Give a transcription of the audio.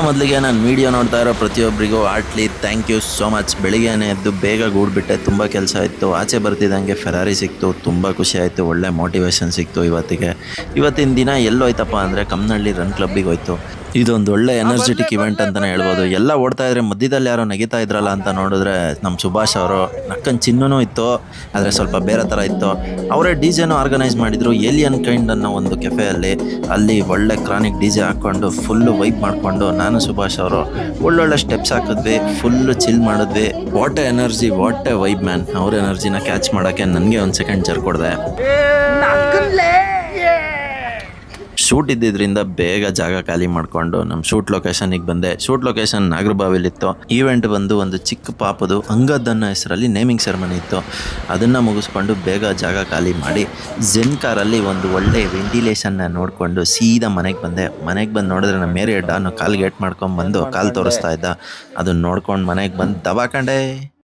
ಮೊದಲಿಗೆ ನಾನು ವಿಡಿಯೋ ನೋಡ್ತಾ ಇರೋ ಪ್ರತಿಯೊಬ್ಬರಿಗೂ ಆಟ್ಲಿ ಥ್ಯಾಂಕ್ ಯು ಸೋ ಮಚ್. ಬೆಳಿಗ್ಗೆನೇ ಎದ್ದು ಬೇಗ ಗೂಡ್ಬಿಟ್ಟೆ, ತುಂಬ ಕೆಲಸ ಇತ್ತು. ಆಚೆ ಬರ್ತಿದ್ದಂಗೆ ಫೆರಾರಿ ಸಿಕ್ತು, ತುಂಬ ಖುಷಿ ಆಯಿತು. ಒಳ್ಳೆ ಮೋಟಿವೇಶನ್ ಸಿಕ್ತು ಇವತ್ತಿನ ದಿನ ಎಲ್ಲೋಯ್ತಪ್ಪ ಅಂದರೆ ಕಮ್ಮನಹಳ್ಳಿ ರನ್ ಕ್ಲಬ್ಬಿಗೆ ಹೋಯ್ತು. ಇದೊಂದು ಒಳ್ಳೆ ಎನರ್ಜೆಟಿಕ್ ಇವೆಂಟ್ ಅಂತಲೇ ಹೇಳ್ಬೋದು. ಎಲ್ಲ ಓಡ್ತಾ ಇದ್ರೆ ಮಧ್ಯದಲ್ಲಿ ಯಾರೋ ನಗಿತಾ ಇದ್ರಲ್ಲ ಅಂತ ನೋಡಿದ್ರೆ ನಮ್ಮ ಸುಭಾಷ್ ಅವರು. ನಕ್ಕನ್ ಚಿನ್ನೂ ಇತ್ತು, ಆದರೆ ಸ್ವಲ್ಪ ಬೇರೆ ಥರ ಇತ್ತು. ಅವರೇ ಡಿ ಜೆನೂ ಆರ್ಗನೈಸ್ ಮಾಡಿದರು, ಏಲಿಯನ್ ಕೈಂಡ್ ಅನ್ನೋ ಒಂದು ಕೆಫೆಯಲ್ಲಿ. ಅಲ್ಲಿ ಒಳ್ಳೆ ಕ್ರಾನಿಕ್ ಡಿ ಜೆ ಹಾಕ್ಕೊಂಡು ಫುಲ್ಲು ವೈಪ್ ಮಾಡಿಕೊಂಡು ನಾನು ಸುಭಾಷ್ ಅವರು ಒಳ್ಳೊಳ್ಳೆ ಸ್ಟೆಪ್ಸ್ ಹಾಕಿದ್ವಿ, ಫುಲ್ಲು ಚಿಲ್ ಮಾಡಿದ್ವಿ. What A energy, what A vibe man. ಅವ್ರ ಎನರ್ಜಿನ ಕ್ಯಾಚ್ ಮಾಡೋಕ್ಕೆ ನನಗೆ ಒಂದು ಸೆಕೆಂಡ್ ಜರ್ಕೊಡ್ದೆ. ಶೂಟ್ ಇದ್ದಿದ್ದರಿಂದ ಬೇಗ ಜಾಗ ಖಾಲಿ ಮಾಡಿಕೊಂಡು ನಮ್ಮ ಶೂಟ್ ಲೊಕೇಶನಿಗೆ ಬಂದೆ. Shoot location ನಾಗರಬಾವಿಲಿತ್ತು. ಈವೆಂಟ್ ಬಂದು ಒಂದು ಚಿಕ್ಕ ಪಾಪದು ಅಂಗದ್ ಅನ್ನೋ ಹೆಸರಲ್ಲಿ ನೇಮಿಂಗ್ ಸೆರೆಮನಿ ಇತ್ತು. ಅದನ್ನು ಮುಗಿಸ್ಕೊಂಡು ಬೇಗ ಜಾಗ ಖಾಲಿ ಮಾಡಿ ಝೆನ್ ಕಾರಲ್ಲಿ ಒಂದು ಒಳ್ಳೆ ವೆಂಟಿಲೇಷನ್ನ ನೋಡಿಕೊಂಡು ಸೀದಾ ಮನೆಗೆ ಬಂದೆ. ಮನೆಗೆ ಬಂದು ನೋಡಿದ್ರೆ ನಮ್ಮ ಮೇರೆ ಡಾನು ಕಾಲು ಗೇಟ್ ಮಾಡ್ಕೊಂಬಂದು ಕಾಲು ತೋರಿಸ್ತಾ ಇದ್ದ. ಅದನ್ನ ನೋಡ್ಕೊಂಡು ಮನೆಗೆ ಬಂದು ದಬಾಕಂಡೆ.